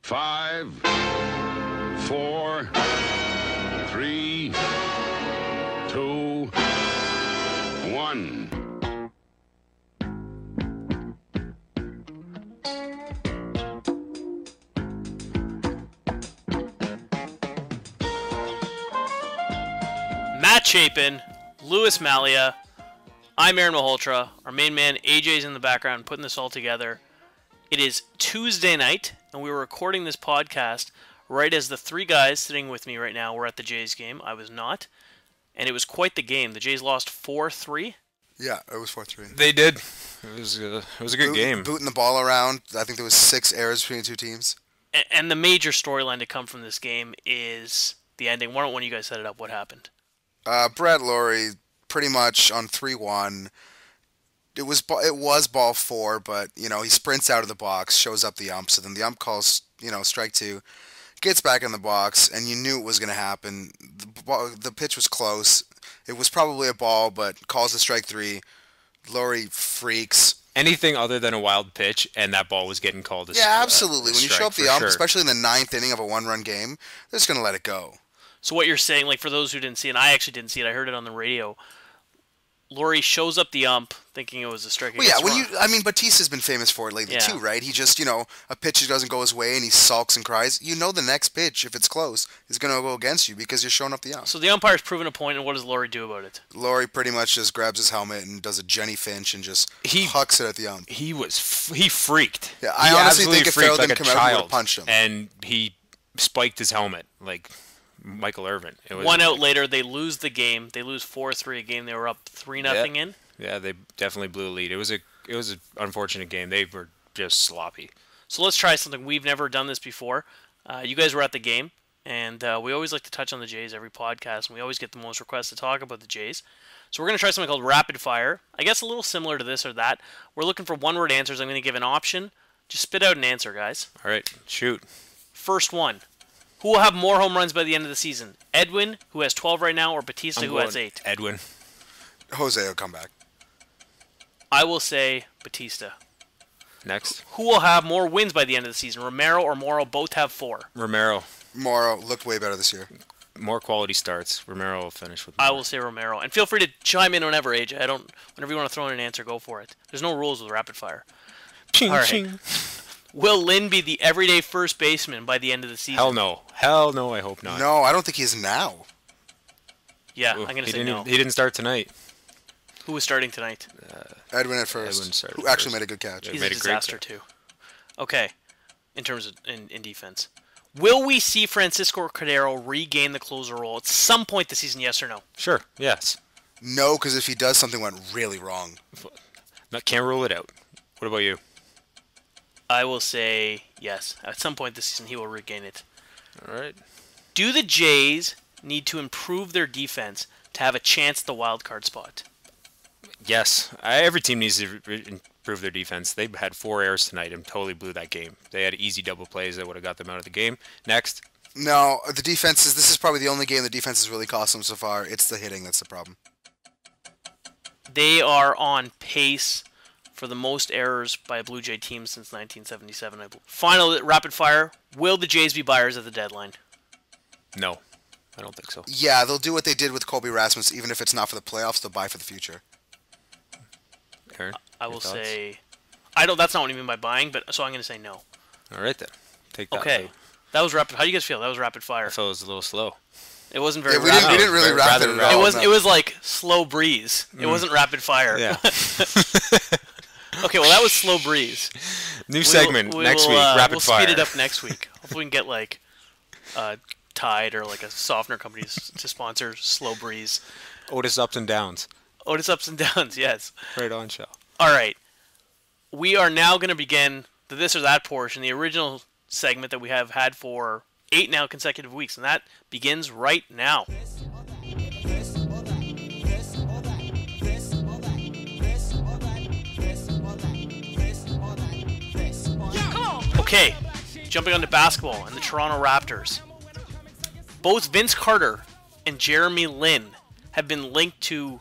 5, 4, 3, 2, 1. Matt Chapin, Louis Malia, I'm Aaron Malhotra. Our main man AJ's in the background putting this all together. It is Tuesday night, and we were recording this podcast right as the three guys sitting with me right now were at the Jays game. I was not, and it was quite the game. The Jays lost 4-3. Yeah, it was 4-3. They did. It was a good game. Booting the ball around. I think there was 6 errors between the two teams. And the major storyline to come from this game is the ending. Why don't one of you guys set it up? What happened? Brett Lawrie pretty much on 3-1. It was ball 4, but he sprints out of the box, shows up the ump, so then the ump calls strike 2, gets back in the box, and you knew it was going to happen. The pitch was close. It was probably a ball, but calls the strike 3. Lawrie freaks. Anything other than a wild pitch, and that ball was getting called a strike. Yeah, absolutely. When you show up the ump, sure. especially in the 9th inning of a 1-run game, they're just going to let it go. So what you're saying, like for those who didn't see it, and I actually didn't see it, I heard it on the radio. Lawrie shows up the ump thinking it was a strike. Well, yeah, Batista's been famous for it lately too, right? He just, a pitch doesn't go his way and he sulks and cries. The next pitch, if it's close, is going to go against you because you're showing up the ump. So the umpire's proven a point, and what does Lawrie do about it? Lawrie pretty much just grabs his helmet and does a Jenny Finch and just hucks it at the ump. He freaked. Yeah, I honestly think if Farrell didn't come out, he would have punched him. And he spiked his helmet like Michael Irvin. One out later, they lose the game. They lose 4-3, a game they were up 3-0 in. Yeah, they definitely blew a lead. It was an unfortunate game. They were just sloppy. So let's try something. We've never done this before. You guys were at the game, and we always like to touch on the Jays every podcast, and we always get the most requests to talk about the Jays. So we're going to try something called Rapid Fire. I guess a little similar to this or that. We're looking for one-word answers. I'm going to give an option. Just spit out an answer, guys. All right, shoot. First one. Who will have more home runs by the end of the season? Edwin, who has 12 right now, or Batista, who has 8? Edwin. Jose will come back. I will say Batista. Next. Who will have more wins by the end of the season? Romero or Morrow both have 4. Romero. Morrow looked way better this year. More quality starts. Romero will finish with more. I will say Romero. And feel free to chime in whenever, AJ. Whenever you want to throw in an answer, go for it. There's no rules with rapid fire. Ching, All right. ching. Will Lynn be the everyday first baseman by the end of the season? Hell no. Hell no, I hope not. No, I don't think he is now. Yeah, I'm going to say no. He didn't start tonight. Who was starting tonight? Edwin at first. Edwin started who actually first. made a good catch. He's made a a great disaster, catch. too. Okay, in terms of in defense. Will we see Francisco Cordero regain the closer role at some point this season, yes or no? Sure, yes. No, because if he does, something went really wrong. Can't rule it out. What about you? I will say yes. At some point this season, he will regain it. All right. Do the Jays need to improve their defense to have a chance at the wild card spot? Yes. Every team needs to improve their defense. They had 4 errors tonight and totally blew that game. They had easy double plays that would have got them out of the game. Next. No, the defense this is probably the only game the defense has really cost them so far. It's the hitting that's the problem. They are on pace for the most errors by a Blue Jay team since 1977, I believe. Final rapid fire. Will the Jays be buyers at the deadline? No. I don't think so. Yeah, they'll do what they did with Colby Rasmus. Even if it's not for the playoffs, they'll buy for the future. Aaron, I will your thoughts? say... That's not what I mean by buying, but so I'm going to say no. All right, then. Take that. Okay. That was rapid... How do you guys feel? That was rapid fire. I felt it was a little slow. It wasn't very Yeah, we rapid. didn't really wrap it at all. It was like slow breeze. It wasn't rapid fire. Yeah. Okay, well that was slow breeze. New segment next week. Rapid fire. We'll speed it up next week. Hopefully we can get like Tide or like a softener company to sponsor Slow Breeze. Otis ups and downs. Otis ups and downs, yes. Right on, show. All right. We are now going to begin the this or that portion, the original segment that we have had for 8 now consecutive weeks, and that begins right now. Okay, jumping on to basketball and the Toronto Raptors. Both Vince Carter and Jeremy Lin have been linked to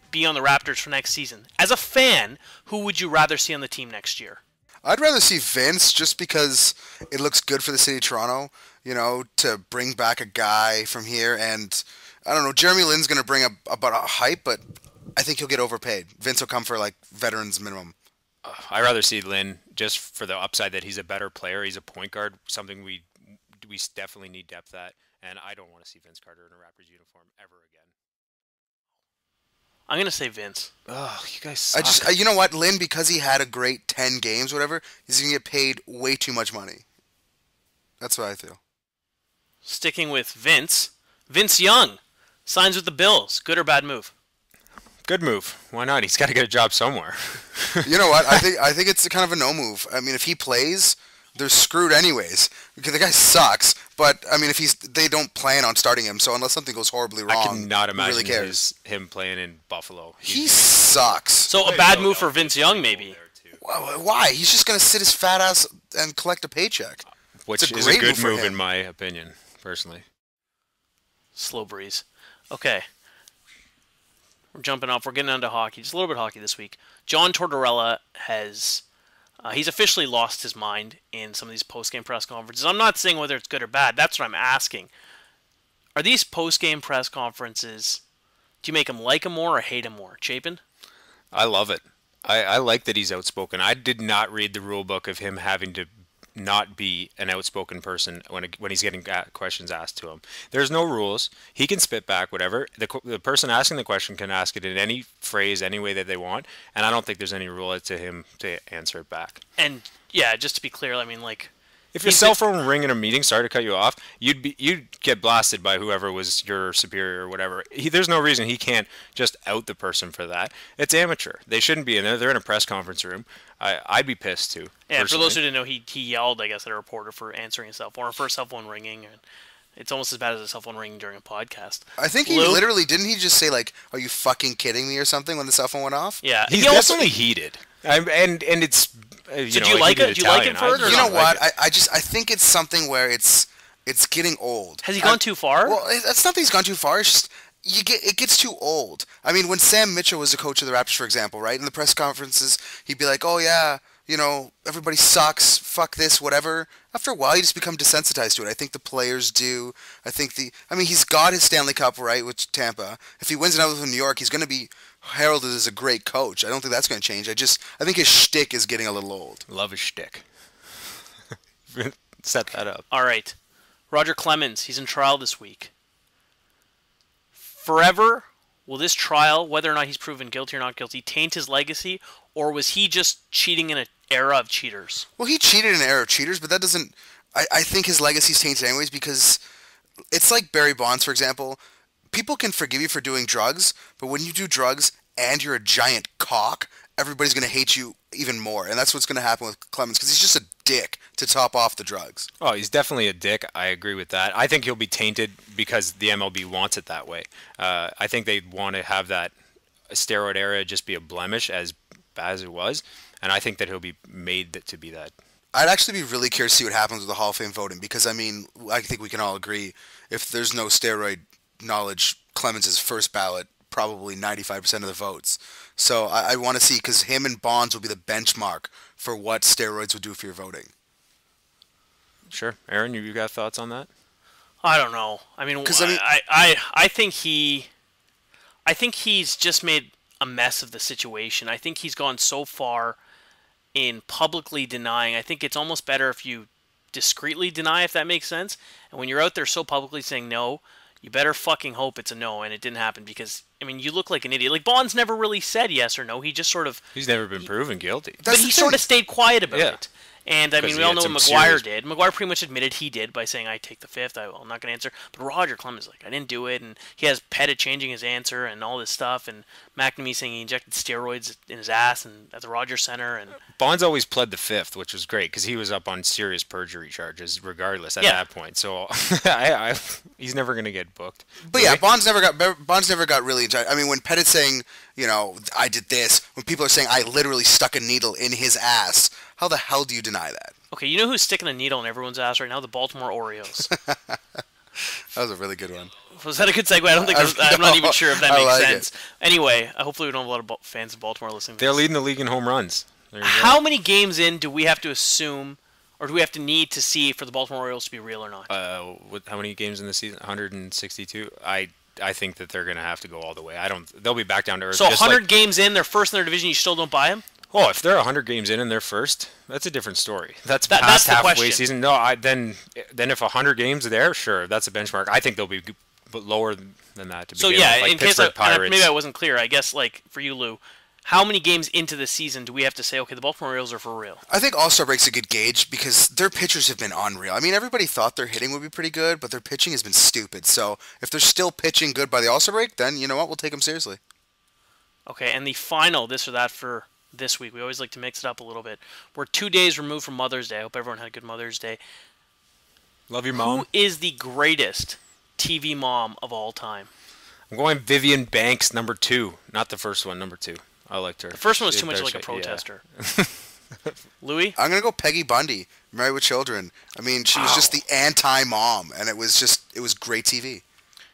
be on the Raptors for next season. As a fan, who would you rather see on the team next year? I'd rather see Vince just because it looks good for the city of Toronto, to bring back a guy from here. And I don't know, Jeremy Lin's going to bring about a hype, but I think he'll get overpaid. Vince will come for like veterans minimum. I'd rather see Lynn just for the upside that he's a better player. He's a point guard, something we definitely need depth at. And I don't want to see Vince Carter in a Raptors uniform ever again. I'm going to say Vince. Oh, you guys suck. You know what, Lynn, because he had a great 10 games, whatever, he's going to get paid way too much money. That's what I feel. Sticking with Vince Young signs with the Bills. Good or bad move? Good move. Why not? He's got to get a job somewhere. You know what? I think it's kind of a no move. I mean, if he plays, they're screwed anyways because the guy sucks. But I mean, if they don't plan on starting him, so unless something goes horribly wrong, I cannot imagine really cares. him playing in Buffalo. He sucks. So a bad move for Vince Young, maybe. Why? He's just gonna sit his fat ass and collect a paycheck. Which is a good move in my opinion, personally. Slow breeze. Okay. We're jumping off. We're getting into hockey. Just a little bit of hockey this week. John Tortorella has... he's officially lost his mind in some of these post-game press conferences. I'm not saying whether it's good or bad. That's what I'm asking. Are these post-game press conferences... Do you make him like him more or hate him more? Chapin? I love it. I like that he's outspoken. I did not read the rule book of him having to not be an outspoken person when he's getting questions asked to him. There's no rules. He can spit back whatever. The person asking the question can ask it in any phrase, any way that they want, and I don't think there's any rule to him to answer it back. And, yeah, just to be clear, I mean, like... If your cell phone ring in a meeting, sorry to cut you off, you'd get blasted by whoever was your superior or whatever. There's no reason he can't just out the person for that. It's amateur. They shouldn't be in there. They're in a press conference room. I'd be pissed too. Yeah, personally. For those who didn't know, he yelled, I guess, at a reporter for answering his cell phone or for a cell phone ringing. And it's almost as bad as a cell phone ringing during a podcast. I think he literally, didn't he just say, like, are you fucking kidding me or something when the cell phone went off? Yeah. He's definitely heated. And it's... So do you like it? Do you like it for it or You know what? I think it's something where it's getting old. Has he gone too far? Well, it's not that he's gone too far. It's just it gets too old. I mean, when Sam Mitchell was the coach of the Raptors, for example, right? In the press conferences, he'd be like, "Oh yeah, everybody sucks. Fuck this, whatever." After a while, you just become desensitized to it. I think the players do. I mean, he's got his Stanley Cup, right, with Tampa. If he wins another with New York, he's going to be heralded as a great coach. I don't think that's going to change. I think his shtick is getting a little old. Love his shtick. Set that up. All right. Roger Clemens, he's in trial this week. Forever, will this trial, whether or not he's proven guilty or not guilty, taint his legacy, or was he just cheating in an era of cheaters? Well, he cheated in an era of cheaters, but that doesn't... I think his legacy's tainted anyways because it's like Barry Bonds, for example. People can forgive you for doing drugs, but when you do drugs and you're a giant cock, everybody's going to hate you even more. And that's what's going to happen with Clemens because he's just a dick to top off the drugs. Oh, he's definitely a dick. I agree with that. I think he'll be tainted because the MLB wants it that way. I think they want to have that steroid era just be a blemish as bad as it was. And I think that he'll be made to be that. I'd actually be really curious to see what happens with the Hall of Fame voting because, I mean, I think we can all agree if there's no steroid knowledge, Clemens' first ballot, probably 95% of the votes. So I want to see, because him and Bonds will be the benchmark for what steroids would do for your voting. Sure. Aaron, you got thoughts on that? I don't know. I mean, I think he's just made a mess of the situation. I think he's gone so far in publicly denying. I think it's almost better if you discreetly deny, if that makes sense. And when you're out there so publicly saying no, you better fucking hope it's a no and it didn't happen because, I mean, you look like an idiot. Like, Bonds never really said yes or no. He just sort of... He's never been proven guilty. But he sort of stayed quiet about it. And, I mean, we all know what McGuire did. McGuire pretty much admitted he did by saying, I take the fifth, I'm not going to answer. But Roger Clemens like, I didn't do it. And he has Pettit changing his answer and all this stuff. And McNamee saying he injected steroids in his ass and at the Rogers Center. And Bonds always pled the fifth, which was great because he was up on serious perjury charges regardless at that point. So he's never going to get booked. But yeah, Bonds never got really... I mean, when Pettit's saying, I did this, when people are saying I literally stuck a needle in his ass, how the hell do you deny that? Okay, you know who's sticking a needle in everyone's ass right now? The Baltimore Orioles. That was a really good one. Was that a good segue? I don't think I'm not even sure if that makes like sense. Anyway, hopefully we don't have a lot of fans of Baltimore listening to They're this. leading the league in home runs. There you go. How many games in do we have to assume, or do we have to need to see for the Baltimore Orioles to be real or not? How many games in the season? 162. I think that they're going to have to go all the way. They'll be back down to earth. So just 100 like, games in, they're first in their division, you still don't buy them? oh, if they're 100 games in and they're first, that's a different story. That's That's past the halfway question. season. No, then if 100 games are there, sure, that's a benchmark. I think they'll be lower than that to So begin yeah, with. Like in case Pittsburgh Pirates. maybe I wasn't clear, I guess like for you, Lou, how many games into the season do we have to say, okay, the Baltimore Orioles are for real? I think All-Star break's a good gauge because their pitchers have been unreal. I mean, everybody thought their hitting would be pretty good, but their pitching has been stupid. So if they're still pitching good by the All-Star break, then you know what? We'll take them seriously. Okay, and the final this or that for this week. We always like to mix it up a little bit. We're 2 days removed from Mother's Day. I hope everyone had a good Mother's Day. Love your mom. Who is the greatest TV mom of all time? I'm going Vivian Banks, number 2. Not the first one, number 2. I liked her. The first one was She too had much better like a shape, protester. Louis? I'm going to go Peggy Bundy, Married with Children. I mean, she was just the anti-mom, and it was great TV.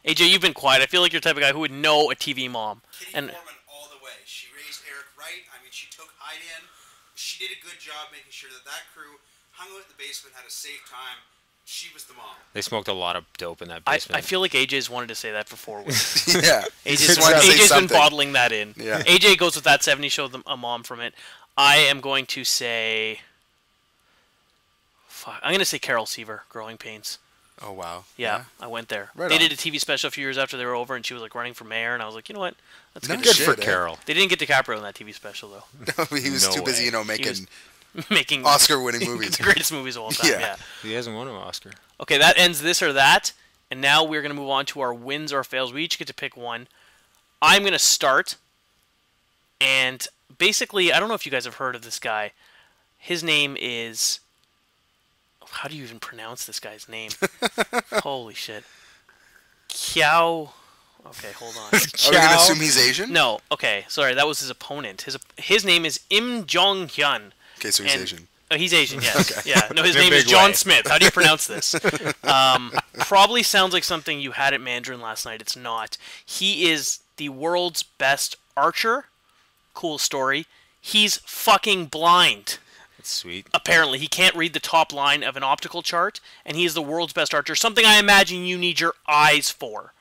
AJ, you've been quiet. I feel like you're the type of guy who would know a TV mom. Kitty And Foreman all the way. She raised Eric right. I mean, she took Hyde in. She did a good job making sure that crew hung out in the basement, had a safe time. She was the mom. They smoked a lot of dope in that I basement. feel like AJ's wanted to say that for 4 weeks. Yeah. AJ's, wanted to say AJ's been something. bottling that in. Yeah. AJ goes with that 70 show them a mom from it. I am going to say... Fuck, I'm going to say Carol Seaver, Growing Pains. Oh, wow. Yeah, I went there. Right They on. did a TV special a few years after they were over, and she was like running for mayor, and I was like, you know what? That's No good. Good shit, for eh? Carol. They didn't get DiCaprio in that TV special, though. He was No too busy, way. making was- Making Oscar-winning movies. the greatest movies of all time, Yeah. yeah. He hasn't won an Oscar. Okay, that ends this or that, and now we're going to move on to our wins or fails. We each get to pick one. I'm going to start, and basically, I don't know if you guys have heard of this guy. His name is... How do you even pronounce this guy's name? Holy shit. Kiao... Okay, hold on. Are we going to assume he's Asian? No, okay, sorry, that was his opponent. His name is Im Jong-hyun. Okay, so he's And- Asian. He's Asian, yes. Okay. Yeah. No, his In a name is big John way. Smith. How do you pronounce this? Probably sounds like something you had at Mandarin last night. It's not. He is the world's best archer. Cool story. He's fucking blind. That's sweet. Apparently, he can't read the top line of an optical chart, and he is the world's best archer. Something I imagine you need your eyes for.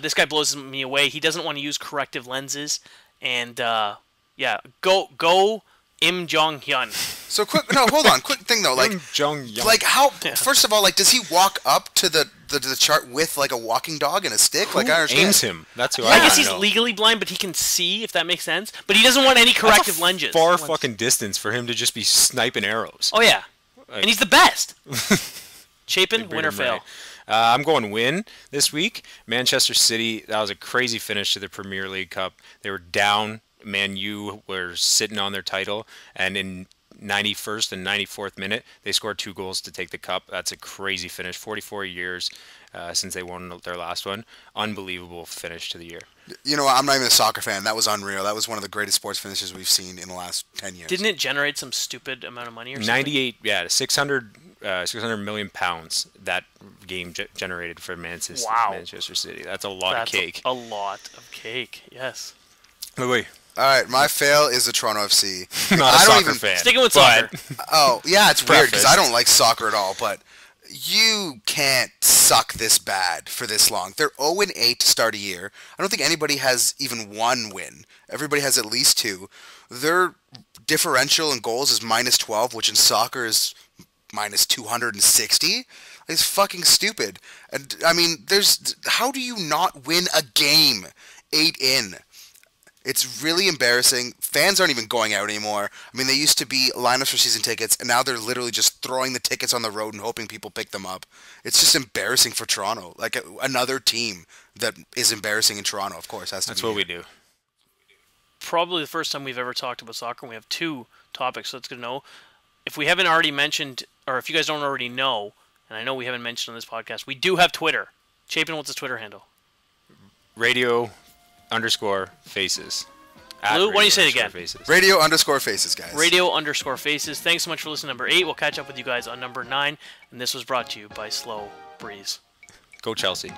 This guy blows me away. He doesn't want to use corrective lenses, and yeah, go Im Jong Hyun. So hold on, quick thing though, like, Kim Jong-un. like how? First of all, like, does he walk up to the chart with like a walking dog and a stick? Like, I understand. aims him. That's who I I guess wanna he's know. legally blind, but he can see, if that makes sense. But he doesn't want any corrective That's a lenses. far fucking distance for him to just be sniping arrows. Oh yeah, and he's the best. Chapin, Big win or Brigham fail? Ray. I'm going win this week. Manchester City, that was a crazy finish to the Premier League Cup. They were down. Man U were sitting on their title, and in 91st and 94th minute, they scored 2 goals to take the cup. That's a crazy finish. 44 years since they won their last one. Unbelievable finish to the year. You know, I'm not even a soccer fan. That was unreal. That was one of the greatest sports finishes we've seen in the last 10 years. Didn't it generate some stupid amount of money or something? 98, yeah, 600 million pounds that game generated for Manchester, Wow. Manchester City. That's a lot That's of cake. A lot of cake. Yes. Wait. All right, my fail is the Toronto FC. Not a I don't soccer even. fan. Sticking with but- soccer. Oh, yeah, it's weird because I Preface. don't like soccer at all, but you can't suck this bad for this long. They're 0-8 to start a year. I don't think anybody has even one win. Everybody has at least 2. Their differential in goals is -12, which in soccer is minus 260. It's fucking stupid. And I mean, how do you not win a game 8 in? It's really embarrassing. Fans aren't even going out anymore. I mean, they used to be lineups for season tickets, and now they're literally just throwing the tickets on the road and hoping people pick them up. It's just embarrassing for Toronto. Like, another team that is embarrassing in Toronto, of course, has to That's be what we here. do. Probably the first time we've ever talked about soccer, and we have 2 topics, so it's good to know. If we haven't already mentioned, or if you guys don't already know, and I know we haven't mentioned on this podcast, we do have Twitter. Chapin, what's his Twitter handle? Radio_faces. At Lou, why don't you say it radio_faces. again? Faces. Radio_faces, guys. Radio_faces. Thanks so much for listening to number 8. We'll catch up with you guys on number 9, and this was brought to you by Slow Breeze. Go Chelsea.